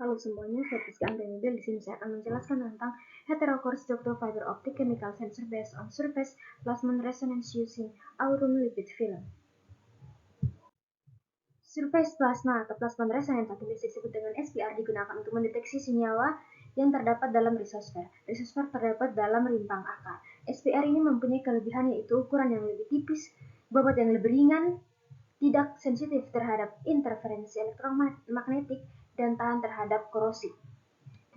Halo semuanya, saya Rizky Anggreni. Di sini saya akan menjelaskan tentang heterocore structure fiber optic chemical sensor based on surface plasmon resonance using aurum lipid film. Surface plasma atau plasmon resonance atau biasa disebut dengan SPR digunakan untuk mendeteksi senyawa yang terdapat dalam risosfer. Risosfer terdapat dalam rimpang akar. SPR ini mempunyai kelebihan yaitu ukuran yang lebih tipis, bobot yang lebih ringan, tidak sensitif terhadap interferensi elektromagnetik, dan tahan terhadap korosi.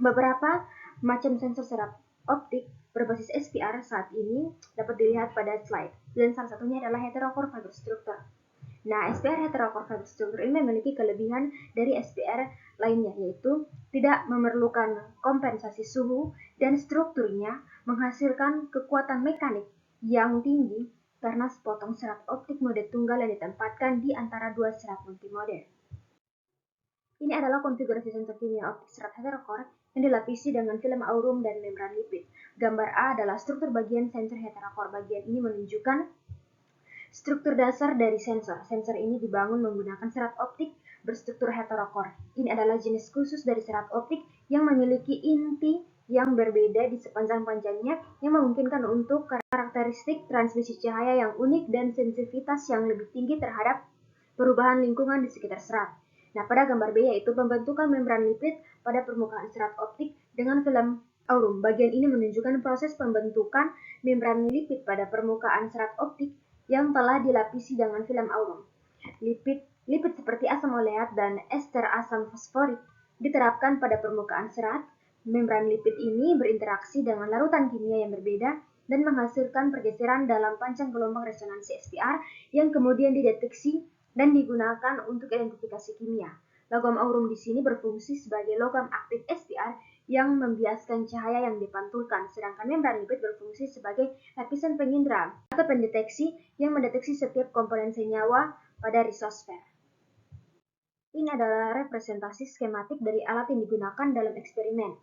Beberapa macam sensor serap optik berbasis SPR saat ini dapat dilihat pada slide, dan salah satunya adalah heterocore fiber structure. Nah, SPR heterocore fiber structure ini memiliki kelebihan dari SPR lainnya, yaitu tidak memerlukan kompensasi suhu dan strukturnya menghasilkan kekuatan mekanik yang tinggi karena sepotong serat optik mode tunggal yang ditempatkan di antara dua serat multimode. Ini adalah konfigurasi sensor kimia optik serat heterocore yang dilapisi dengan film aurum dan membran lipid. Gambar A adalah struktur bagian sensor heterocore. Bagian ini menunjukkan struktur dasar dari sensor. Sensor ini dibangun menggunakan serat optik berstruktur heterocore. Ini adalah jenis khusus dari serat optik yang memiliki inti yang berbeda di sepanjang panjangnya yang memungkinkan untuk karakteristik transmisi cahaya yang unik dan sensitivitas yang lebih tinggi terhadap perubahan lingkungan di sekitar serat. Nah, pada gambar B yaitu pembentukan membran lipid pada permukaan serat optik dengan film aurum. Bagian ini menunjukkan proses pembentukan membran lipid pada permukaan serat optik yang telah dilapisi dengan film aurum. Lipid seperti asam oleat dan ester asam fosforik diterapkan pada permukaan serat. Membran lipid ini berinteraksi dengan larutan kimia yang berbeda dan menghasilkan pergeseran dalam panjang gelombang resonansi SPR yang kemudian dideteksi dan digunakan untuk identifikasi kimia. Logam aurum di sini berfungsi sebagai logam aktif SPR yang membiaskan cahaya yang dipantulkan, sedangkan membran lipid berfungsi sebagai lapisan pengindra atau pendeteksi yang mendeteksi setiap komponen senyawa pada risosfer. Ini adalah representasi skematik dari alat yang digunakan dalam eksperimen.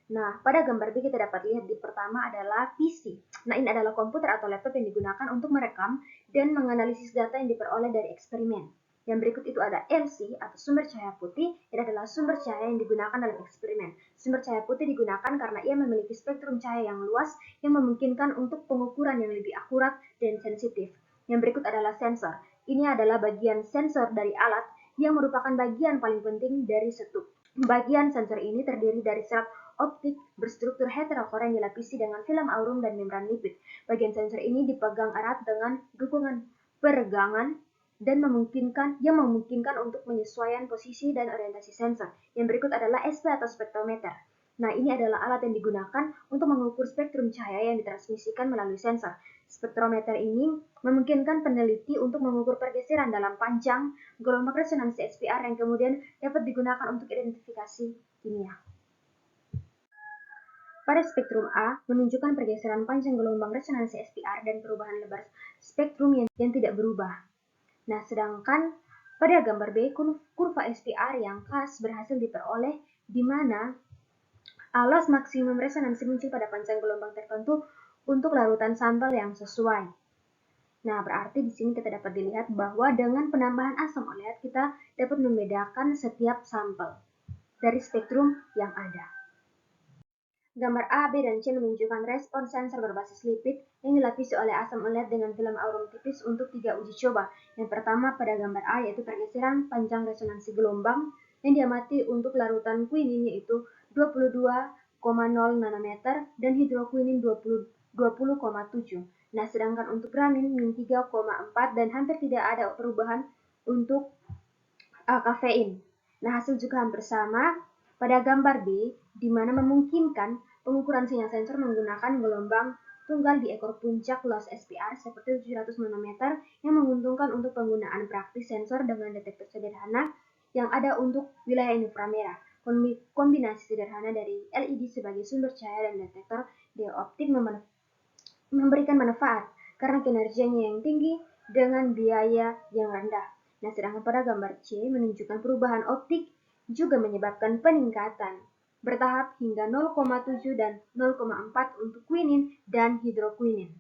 Nah, pada gambar B kita dapat lihat di pertama adalah PC. Nah, ini adalah komputer atau laptop yang digunakan untuk merekam dan menganalisis data yang diperoleh dari eksperimen. Yang berikut itu ada LC atau sumber cahaya putih. Ini adalah sumber cahaya yang digunakan dalam eksperimen. Sumber cahaya putih digunakan karena ia memiliki spektrum cahaya yang luas yang memungkinkan untuk pengukuran yang lebih akurat dan sensitif. Yang berikut adalah sensor. Ini adalah bagian sensor dari alat yang merupakan bagian paling penting dari setup. Bagian sensor ini terdiri dari serat optik berstruktur heterocore yang dilapisi dengan film aurum dan membran lipid. Bagian sensor ini dipegang erat dengan dukungan peregangan dan memungkinkan untuk menyesuaikan posisi dan orientasi sensor. Yang berikut adalah SP atau spektrometer. Nah, ini adalah alat yang digunakan untuk mengukur spektrum cahaya yang ditransmisikan melalui sensor. Spektrometer ini memungkinkan peneliti untuk mengukur pergeseran dalam panjang gelombang resonansi SPR yang kemudian dapat digunakan untuk identifikasi kimia. Pada spektrum A menunjukkan pergeseran panjang gelombang resonansi SPR dan perubahan lebar spektrum yang tidak berubah. Nah, sedangkan pada gambar B, kurva SPR yang khas berhasil diperoleh di mana alas maksimum resonansi muncul pada panjang gelombang tertentu untuk larutan sampel yang sesuai. Nah, berarti di sini kita dapat dilihat bahwa dengan penambahan asam oleat kita dapat membedakan setiap sampel dari spektrum yang ada. Gambar A, B, dan C menunjukkan respon sensor berbasis lipid yang dilapisi oleh asam oleat dengan film aurum tipis untuk 3 uji coba. Yang pertama pada gambar A yaitu pergeseran panjang resonansi gelombang yang diamati untuk larutan quinin yaitu 22,0 nanometer dan hidroquinin 20,7. Nah, sedangkan untuk gramin min 3,4 dan hampir tidak ada perubahan untuk kafein. Nah, hasil juga hampir sama pada gambar B, di mana memungkinkan pengukuran sinyal sensor menggunakan gelombang tunggal di ekor puncak loss SPR seperti 700 nanometer yang menguntungkan untuk penggunaan praktis sensor dengan detektor sederhana yang ada untuk wilayah inframerah. Kombinasi sederhana dari LED sebagai sumber cahaya dan detektor dioptik memberikan manfaat karena kinerjanya yang tinggi dengan biaya yang rendah. Nah, sedangkan pada gambar C menunjukkan perubahan optik juga menyebabkan peningkatan bertahap hingga 0,7 dan 0,4 untuk quinin dan hidroquinin.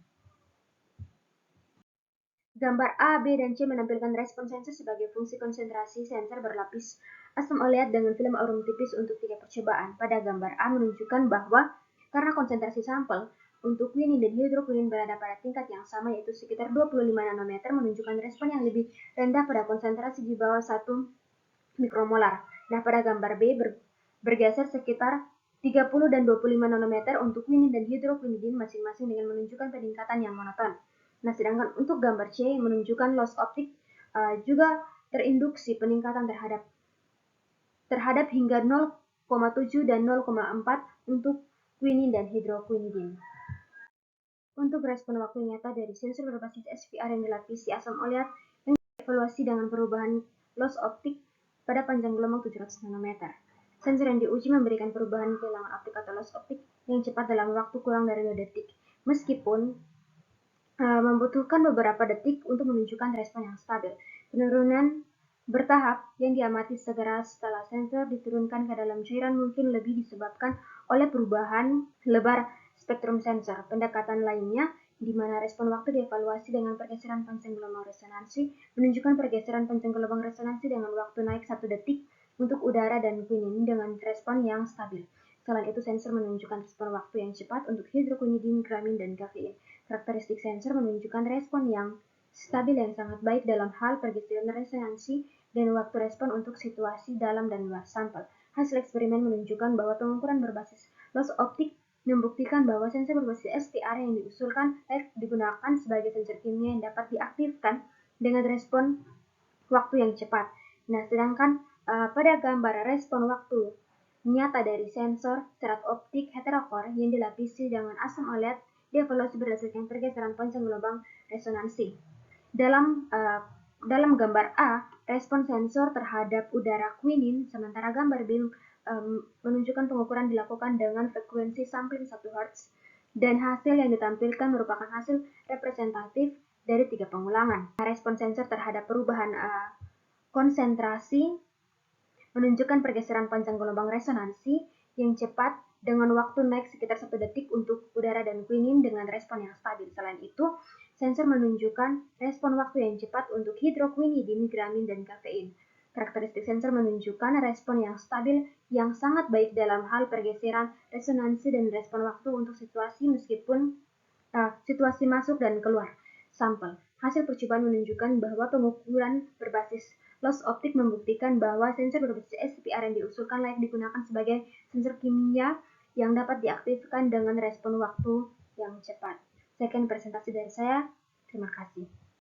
Gambar A, B, dan C menampilkan respon sensor sebagai fungsi konsentrasi sensor berlapis asam oleat dengan film aurum tipis untuk 3 percobaan. Pada gambar A menunjukkan bahwa karena konsentrasi sampel untuk quinine dan hidroquinine berada pada tingkat yang sama yaitu sekitar 25 nanometer menunjukkan respon yang lebih rendah pada konsentrasi di bawah 1 mikromolar. Nah, pada gambar B bergeser sekitar 30 dan 25 nanometer untuk quinine dan hidroquinidin masing-masing dengan menunjukkan peningkatan yang monoton. Nah, sedangkan untuk gambar C menunjukkan loss optik juga terinduksi peningkatan terhadap hingga 0,7 dan 0,4 untuk quinine dan hidroquinidin. Untuk respon waktu nyata dari sensor berbasis SPR yang dilapisi asam oleat yang dievaluasi dengan perubahan loss optik pada panjang gelombang 700 nanometer. Sensor yang diuji memberikan perubahan kehilangan optik atau loss optik yang cepat dalam waktu kurang dari 2 detik, meskipun membutuhkan beberapa detik untuk menunjukkan respon yang stabil. Penurunan bertahap yang diamati segera setelah sensor diturunkan ke dalam cairan mungkin lebih disebabkan oleh perubahan lebar spektrum sensor. Pendekatan lainnya, di mana respon waktu dievaluasi dengan pergeseran panjang gelombang resonansi, menunjukkan pergeseran panjang gelombang resonansi dengan waktu naik 1 detik untuk udara dan quinine dengan respon yang stabil. Selain itu, sensor menunjukkan respon waktu yang cepat untuk hidroquinidin, gramin, dan kafein. Karakteristik sensor menunjukkan respon yang stabil yang sangat baik dalam hal pergeseran resonansi dan waktu respon untuk situasi dalam dan luar sampel. Hasil eksperimen menunjukkan bahwa pengukuran berbasis loss optik membuktikan bahwa sensor berbasis SPR yang diusulkan layak digunakan sebagai sensor kimia yang dapat diaktifkan dengan respon waktu yang cepat. Nah, sedangkan pada gambar respon waktu nyata dari sensor serat optik heterocore yang dilapisi dengan asam oleat dievaluasi berdasarkan pergeseran panjang gelombang resonansi. Dalam gambar A, respon sensor terhadap udara quinine, sementara gambar B menunjukkan pengukuran dilakukan dengan frekuensi sampling 1 Hz dan hasil yang ditampilkan merupakan hasil representatif dari 3 pengulangan. Respon sensor terhadap perubahan konsentrasi menunjukkan pergeseran panjang gelombang resonansi yang cepat dengan waktu naik sekitar 1 detik untuk udara dan quinine dengan respon yang stabil. Selain itu, sensor menunjukkan respon waktu yang cepat untuk hidroquinidin, gramin, dan kafein. Karakteristik sensor menunjukkan respon yang stabil yang sangat baik dalam hal pergeseran resonansi dan respon waktu untuk situasi meskipun situasi masuk dan keluar sampel. Hasil percobaan menunjukkan bahwa pengukuran berbasis loss optik membuktikan bahwa sensor berbasis SPR yang diusulkan layak digunakan sebagai sensor kimia yang dapat diaktifkan dengan respon waktu yang cepat. Sekian presentasi dari saya. Terima kasih.